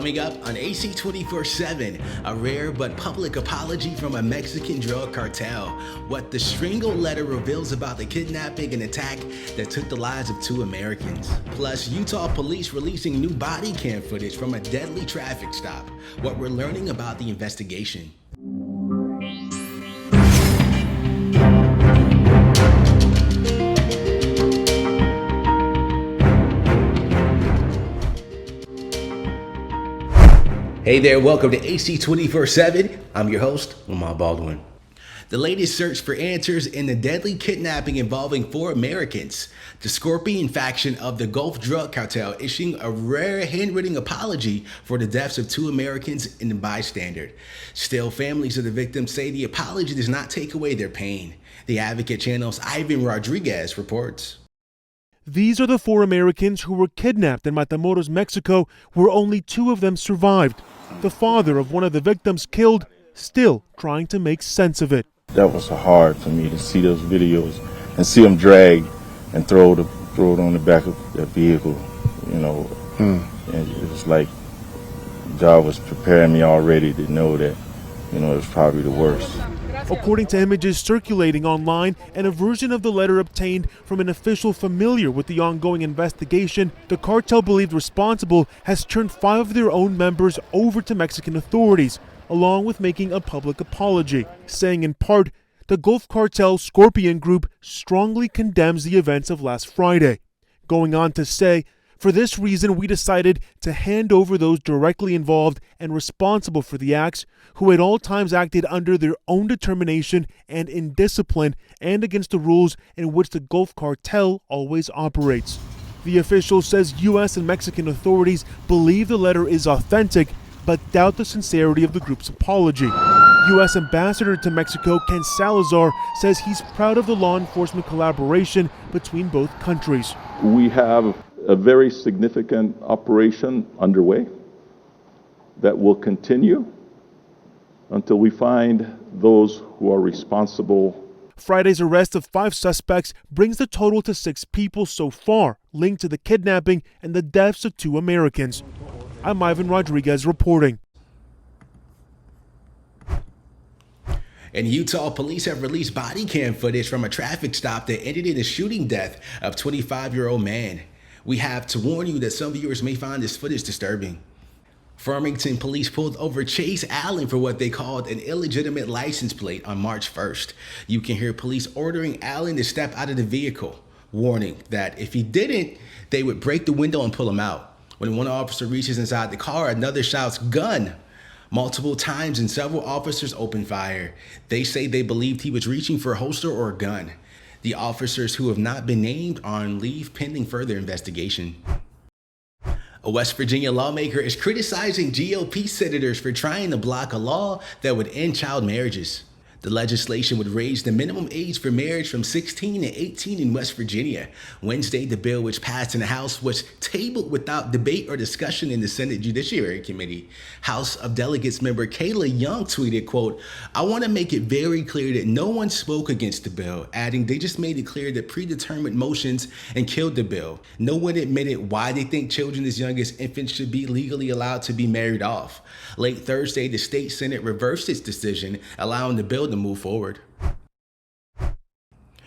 Coming up on AC 24/7, a rare but public apology from a Mexican drug cartel. What the Stringle letter reveals about the kidnapping and attack that took the lives of 2 Americans. Plus, Utah police releasing new body cam footage from a deadly traffic stop. What we're learning about the investigation. Hey there, welcome to AC 24/7. I'm your host, Lamar Baldwin. The latest search for answers in the deadly kidnapping involving 4 Americans. The Scorpion faction of the Gulf Drug Cartel issuing a rare handwritten apology for the deaths of 2 Americans and a bystander. Still, families of the victims say the apology does not take away their pain. The Advocate Channel's Ivan Rodriguez reports. These are the 4 Americans who were kidnapped in Matamoros, Mexico, where only 2 of them survived. The father of one of the victims killed, still trying to make sense of it. That was hard for me to see those videos and see them dragged and throw it on the back of the vehicle, you know. And it was like God was preparing me already to know that, you know, it was probably the worst. According to images circulating online and a version of the letter obtained from an official familiar with the ongoing investigation, the cartel believed responsible has turned 5 of their own members over to Mexican authorities, along with making a public apology, saying in part, the Gulf Cartel Scorpion Group strongly condemns the events of last Friday. Going on to say, for this reason, we decided to hand over those directly involved and responsible for the acts, who at all times acted under their own determination and in discipline and against the rules in which the Gulf Cartel always operates. The official says U.S. and Mexican authorities believe the letter is authentic, but doubt the sincerity of the group's apology. U.S. Ambassador to Mexico, Ken Salazar, says he's proud of the law enforcement collaboration between both countries. We have a very significant operation underway that will continue until we find those who are responsible. Friday's arrest of 5 suspects brings the total to 6 people so far linked to the kidnapping and the deaths of 2 Americans. I'm Ivan Rodriguez reporting. And Utah police have released body cam footage from a traffic stop that ended in the shooting death of 25-year-old man. We have to warn you that some viewers may find this footage disturbing. Farmington police pulled over Chase Allen for what they called an illegitimate license plate on March 1st. You can hear police ordering Allen to step out of the vehicle, warning that if he didn't, they would break the window and pull him out. When one officer reaches inside the car, another shouts, "Gun!" multiple times, and several officers open fire. They say they believed he was reaching for a holster or a gun. The officers, who have not been named, are on leave pending further investigation. A West Virginia lawmaker is criticizing GOP senators for trying to block a law that would end child marriages. The legislation would raise the minimum age for marriage from 16 to 18 in West Virginia. Wednesday, the bill, which passed in the House, was tabled without debate or discussion in the Senate Judiciary Committee. House of Delegates member Kayla Young tweeted, quote, "I want to make it very clear that no one spoke against the bill," adding, "They just made it clear that predetermined motions and killed the bill. No one admitted why they think children as young as infants should be legally allowed to be married off." Late Thursday, the state Senate reversed its decision, allowing the bill to move forward.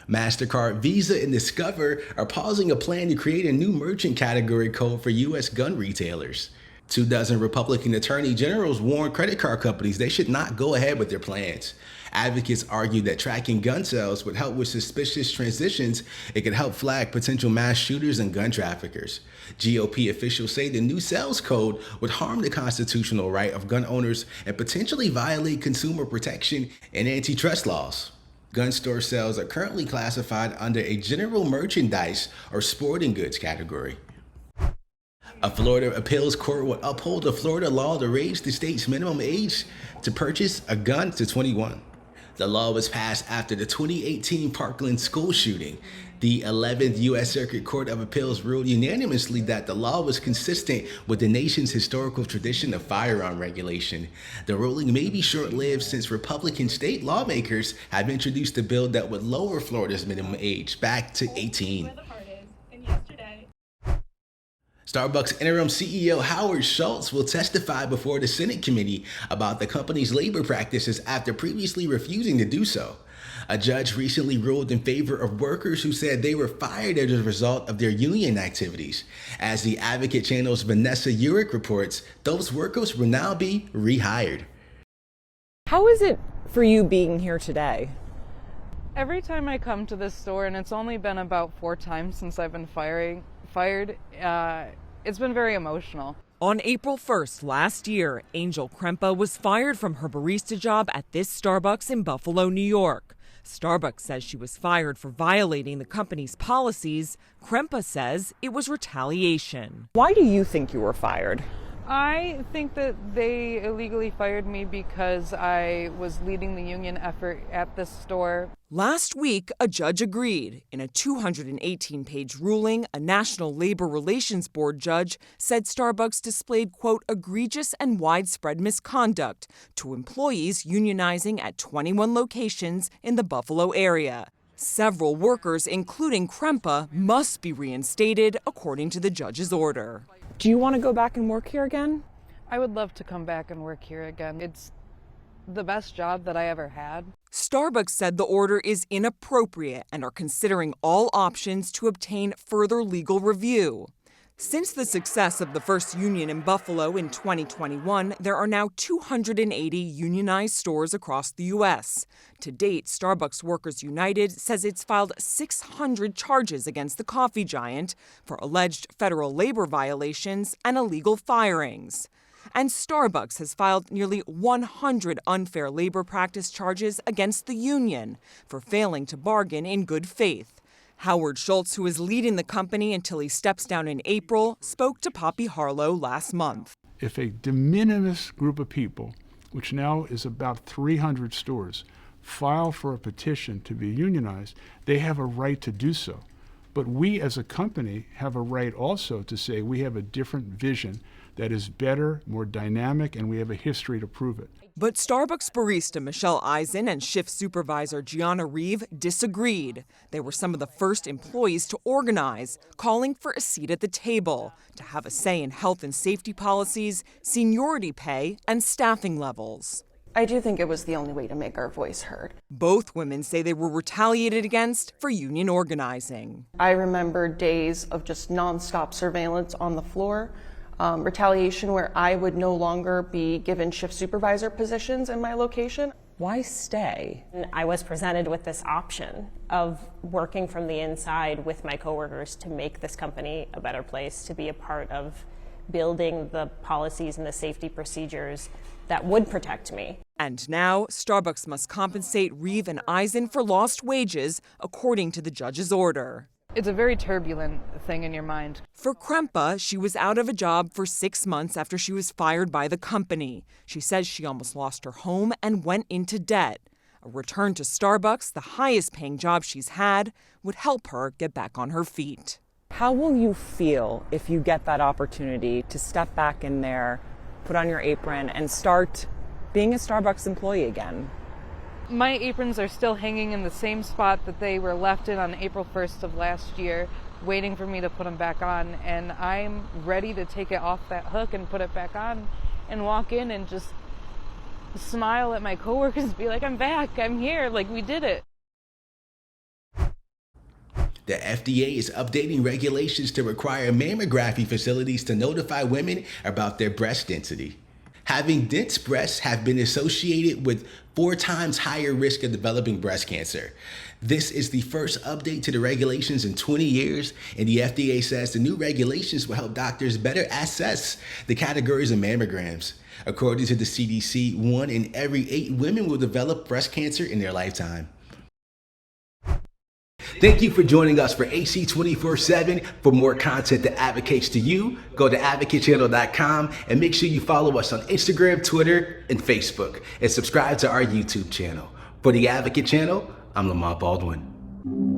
MasterCard, Visa, and Discover are pausing a plan to create a new merchant category code for U.S. gun retailers. 24 Republican attorney generals warned credit card companies they should not go ahead with their plans. Advocates argue that tracking gun sales would help with suspicious transitions. It could help flag potential mass shooters and gun traffickers. GOP officials say the new sales code would harm the constitutional right of gun owners and potentially violate consumer protection and antitrust laws. Gun store sales are currently classified under a general merchandise or sporting goods category. A Florida appeals court will uphold a Florida law to raise the state's minimum age to purchase a gun to 21. The law was passed after the 2018 Parkland school shooting. The 11th U.S. Circuit Court of Appeals ruled unanimously that the law was consistent with the nation's historical tradition of firearm regulation. The ruling may be short-lived since Republican state lawmakers have introduced a bill that would lower Florida's minimum age back to 18. Starbucks interim CEO Howard Schultz will testify before the Senate committee about the company's labor practices after previously refusing to do so. A judge recently ruled in favor of workers who said they were fired as a result of their union activities. As the Advocate Channel's Vanessa Urick reports, those workers will now be rehired. How is it for you being here today? Every time I come to this store, and it's only been about 4 times since I've been fired, it's been very emotional. On April 1st last year, Angel Krempa was fired from her barista job at this Starbucks in Buffalo, New York. Starbucks says she was fired for violating the company's policies. Krempa says it was retaliation. Why do you think you were fired? I think that they illegally fired me because I was leading the union effort at this store. Last week, a judge agreed. In a 218-page ruling, a National Labor Relations Board judge said Starbucks displayed, quote, egregious and widespread misconduct to employees unionizing at 21 locations in the Buffalo area. Several workers, including Krempa, must be reinstated, according to the judge's order. Do you want to go back and work here again? I would love to come back and work here again. It's the best job that I ever had. Starbucks said the order is inappropriate and are considering all options to obtain further legal review. Since the success of the first union in Buffalo in 2021, there are now 280 unionized stores across the U.S. To date, Starbucks Workers United says it's filed 600 charges against the coffee giant for alleged federal labor violations and illegal firings. And Starbucks has filed nearly 100 unfair labor practice charges against the union for failing to bargain in good faith. Howard Schultz, who is leading the company until he steps down in April, spoke to Poppy Harlow last month. If a de minimis group of people, which now is about 300 stores, file for a petition to be unionized, they have a right to do so. But we as a company have a right also to say we have a different vision that is better, more dynamic, and we have a history to prove it. But Starbucks barista Michelle Eisen and shift supervisor Gianna Reeve disagreed. They were some of the first employees to organize, calling for a seat at the table, to have a say in health and safety policies, seniority pay, and staffing levels. I do think it was the only way to make our voice heard. Both women say they were retaliated against for union organizing. I remember days of just nonstop surveillance on the floor. Retaliation where I would no longer be given shift supervisor positions in my location. Why stay? I was presented with this option of working from the inside with my coworkers to make this company a better place, to be a part of building the policies and the safety procedures that would protect me. And now, Starbucks must compensate Reeve and Eisen for lost wages, according to the judge's order. It's a very turbulent thing in your mind. For Krempa, she was out of a job for 6 months after she was fired by the company. She says she almost lost her home and went into debt. A return to Starbucks, the highest paying job she's had, would help her get back on her feet. How will you feel if you get that opportunity to step back in there, put on your apron, and start being a Starbucks employee again? My aprons are still hanging in the same spot that they were left in on April 1st of last year, waiting for me to put them back on. And I'm ready to take it off that hook and put it back on and walk in and just smile at my coworkers and be like, I'm back, I'm here, like we did it. The FDA is updating regulations to require mammography facilities to notify women about their breast density. Having dense breasts have been associated with 4 times higher risk of developing breast cancer. This is the first update to the regulations in 20 years, and the FDA says the new regulations will help doctors better assess the categories of mammograms. According to the CDC, 1 in every 8 women will develop breast cancer in their lifetime. Thank you for joining us for AC 24/7. For more content that advocates to you, go to advocatechannel.com and make sure you follow us on Instagram, Twitter, and Facebook, and subscribe to our YouTube channel. For the Advocate Channel, I'm Lamont Baldwin.